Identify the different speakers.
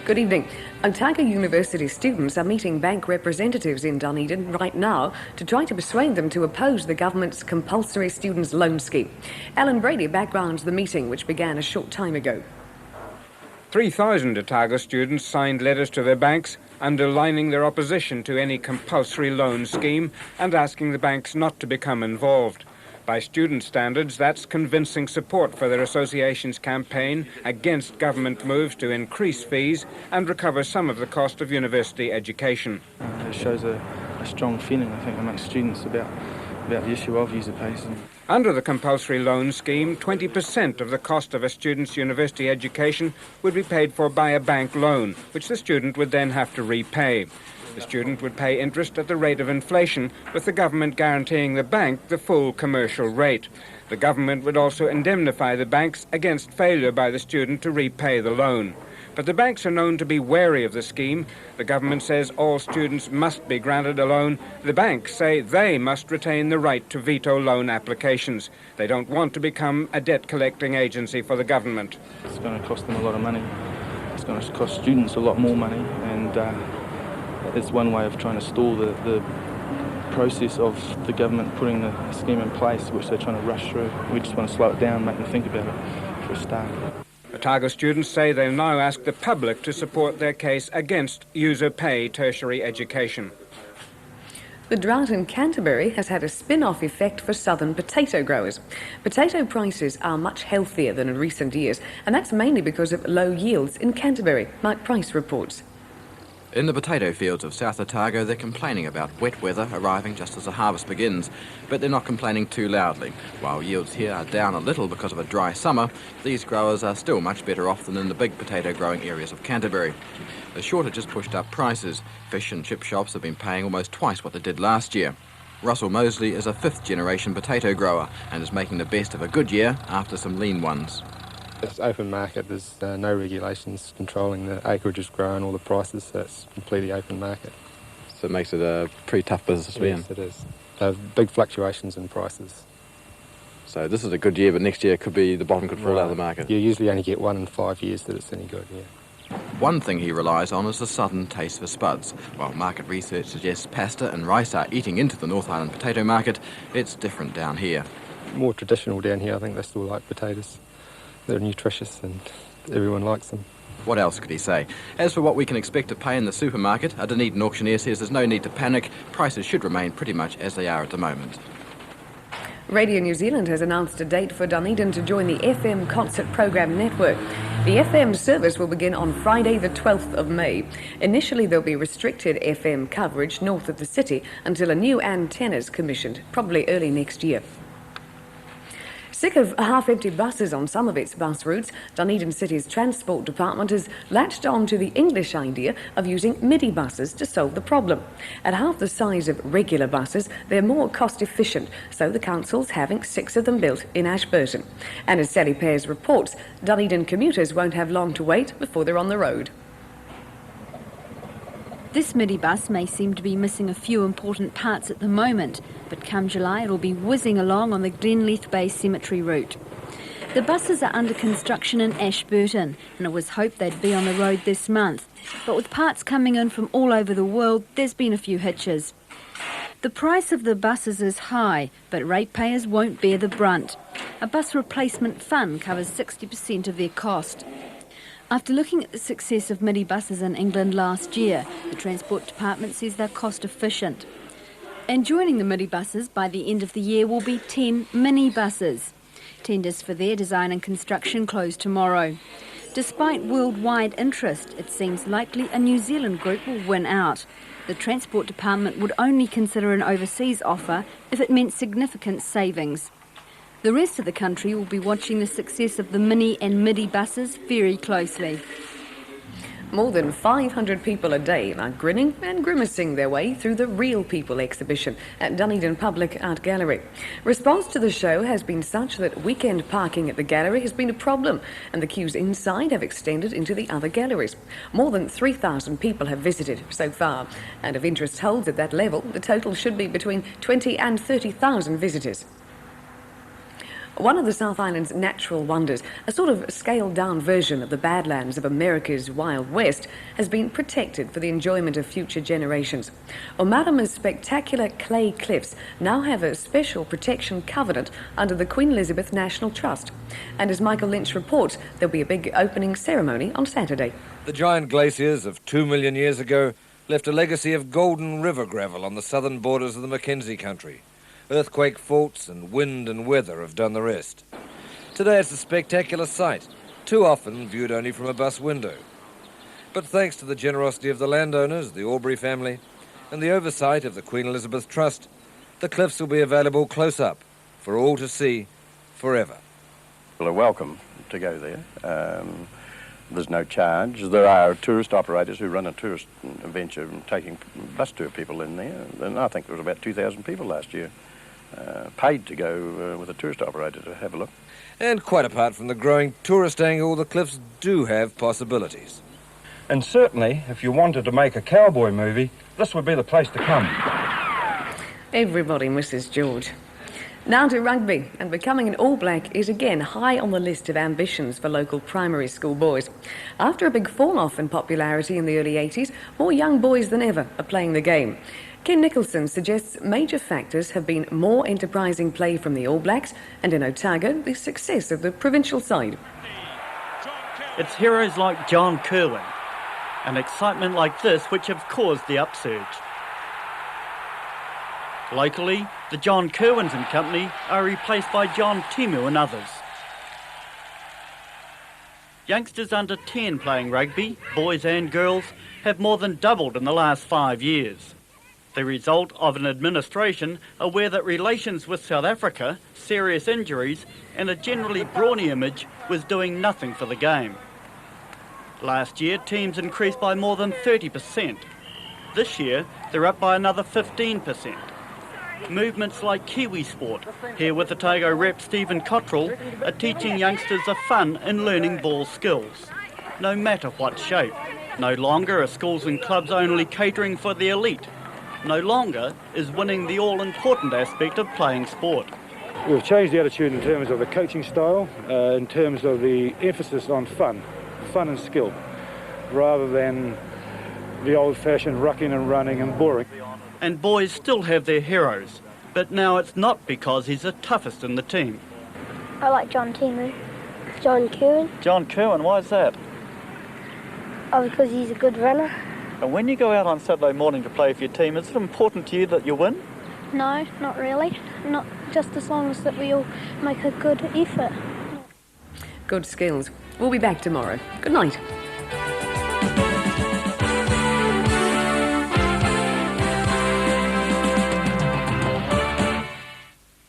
Speaker 1: Good evening. Otago University students are meeting bank representatives in Dunedin right now to try to persuade them to oppose the government's compulsory students' loan scheme. Alan Brady backgrounds the meeting, which began a short time ago.
Speaker 2: 3,000 Otago students signed letters to their banks underlining their opposition to any compulsory loan scheme and asking the banks not to become involved. By student standards, that's convincing support for their association's campaign against government moves to increase fees and recover some of the cost of university education.
Speaker 3: It shows a strong feeling, I think, amongst students about the issue of user pays.
Speaker 2: Under the compulsory loan scheme, 20% of the cost of a student's university education would be paid for by a bank loan, which the student would then have to repay. The student would pay interest at the rate of inflation, with the government guaranteeing the bank the full commercial rate. The government would also indemnify the banks against failure by the student to repay the loan. But the banks are known to be wary of the scheme. The government says all students must be granted a loan. The banks say they must retain the right to veto loan applications. They don't want to become a debt-collecting agency for the government.
Speaker 3: It's going to cost them a lot of money. It's going to cost students a lot more money, and it's one way of trying to stall the process of the government putting the scheme in place, which they're trying to rush through. We just want to slow it down, make them think about it for a start.
Speaker 2: Otago students say they'll now ask the public to support their case against user pay tertiary education.
Speaker 1: The drought in Canterbury has had a spin-off effect for southern potato growers. Potato prices are much healthier than in recent years, and that's mainly because of low yields in Canterbury. Mike Price reports.
Speaker 4: In the potato fields of South Otago, they're complaining about wet weather arriving just as the harvest begins, but they're not complaining too loudly. While yields here are down a little because of a dry summer, these growers are still much better off than in the big potato growing areas of Canterbury. The shortage has pushed up prices. Fish and chip shops have been paying almost twice what they did last year. Russell Mosley is a fifth-generation potato grower and is making the best of a good year after some lean ones.
Speaker 5: It's open market, there's no regulations controlling the acreages grown or the prices, so it's completely open market.
Speaker 4: So it makes it a pretty tough business to be in.
Speaker 5: Yes, it is. Big fluctuations in prices.
Speaker 4: So this is a good year, but next year the bottom could fall out of the market.
Speaker 5: You usually only get 1 in 5 years that it's any good, yeah.
Speaker 4: One thing he relies on is the southern taste for spuds. While market research suggests pasta and rice are eating into the North Island potato market, it's different down here.
Speaker 5: More traditional down here, I think they still like potatoes. They're nutritious and everyone likes them.
Speaker 4: What else could he say? As for what we can expect to pay in the supermarket, a Dunedin auctioneer says there's no need to panic. Prices should remain pretty much as they are at the moment.
Speaker 1: Radio New Zealand has announced a date for Dunedin to join the FM concert program network. The FM service will begin on Friday the 12th of May. Initially there'll be restricted FM coverage north of the city until a new antenna is commissioned, probably early next year. Sick of half-empty buses on some of its bus routes, Dunedin City's Transport Department has latched on to the English idea of using Midi buses to solve the problem. At half the size of regular buses, they're more cost-efficient, so the council's having 6 of them built in Ashburton. And as Sally Pears reports, Dunedin commuters won't have long to wait before they're on the road.
Speaker 6: This Midi bus may seem to be missing a few important parts at the moment, but come July it'll be whizzing along on the Glenleith Bay Cemetery route. The buses are under construction in Ashburton, and it was hoped they'd be on the road this month. But with parts coming in from all over the world, there's been a few hitches. The price of the buses is high, but ratepayers won't bear the brunt. A bus replacement fund covers 60% of their cost. After looking at the success of Midi buses in England last year, the Transport Department says they're cost efficient. And joining the Midi buses by the end of the year will be 10 mini buses. Tenders for their design and construction close tomorrow. Despite worldwide interest, it seems likely a New Zealand group will win out. The Transport Department would only consider an overseas offer if it meant significant savings. The rest of the country will be watching the success of the Mini and Midi buses very closely.
Speaker 1: More than 500 people a day are grinning and grimacing their way through the Real People exhibition at Dunedin Public Art Gallery. Response to the show has been such that weekend parking at the gallery has been a problem, and the queues inside have extended into the other galleries. More than 3,000 people have visited so far, and if interest holds at that level, the total should be between 20 and 30,000 visitors. One of the South Island's natural wonders, a sort of scaled-down version of the Badlands of America's Wild West, has been protected for the enjoyment of future generations. Omarama's spectacular clay cliffs now have a special protection covenant under the Queen Elizabeth National Trust. And as Michael Lynch reports, there'll be a big opening ceremony on Saturday.
Speaker 7: The giant glaciers of 2 million years ago left a legacy of golden river gravel on the southern borders of the Mackenzie country. Earthquake faults and wind and weather have done the rest. Today it's a spectacular sight, too often viewed only from a bus window. But thanks to the generosity of the landowners, the Aubrey family, and the oversight of the Queen Elizabeth Trust, the cliffs will be available close up for all to see forever.
Speaker 8: People are welcome to go there. There's no charge. There are tourist operators who run a tourist venture taking bus tour people in there. And I think there was about 2,000 people last year paid to go with a tourist operator to have a look.
Speaker 7: And quite apart from the growing tourist angle, the cliffs do have possibilities.
Speaker 9: And certainly, if you wanted to make a cowboy movie, this would be the place to come.
Speaker 1: Everybody misses George. Now to rugby, and becoming an All Black is again high on the list of ambitions for local primary school boys. After a big fall-off in popularity in the early 80s, more young boys than ever are playing the game. Ken Nicholson suggests major factors have been more enterprising play from the All Blacks, and in Otago, the success of the provincial side.
Speaker 10: It's heroes like John Kerwin and excitement like this which have caused the upsurge. Locally, the John Kerwins and company are replaced by John Timu and others. Youngsters under 10 playing rugby, boys and girls, have more than doubled in the last 5 years. The result of an administration aware that relations with South Africa, serious injuries and a generally brawny image was doing nothing for the game. Last year, teams increased by more than 30%. This year, they're up by another 15%. Movements like Kiwi Sport, here with Otago rep Stephen Cottrell, are teaching youngsters the fun in learning ball skills, no matter what shape. No longer are schools and clubs only catering for the elite. No longer is winning the all-important aspect of playing sport.
Speaker 9: We've changed the attitude in terms of the coaching style, in terms of the emphasis on fun and skill, rather than the old-fashioned rucking and running and boring.
Speaker 10: And boys still have their heroes, but now it's not because he's the toughest in the team.
Speaker 11: I like John Timu. John Kerwin.
Speaker 10: John Kerwin, why is that?
Speaker 11: Oh, because he's a good runner.
Speaker 10: And when you go out on Saturday morning to play for your team, is it important to you that you win?
Speaker 11: No, not really. Not just as long as that we all make a good effort.
Speaker 1: Good skills. We'll be back tomorrow. Good night.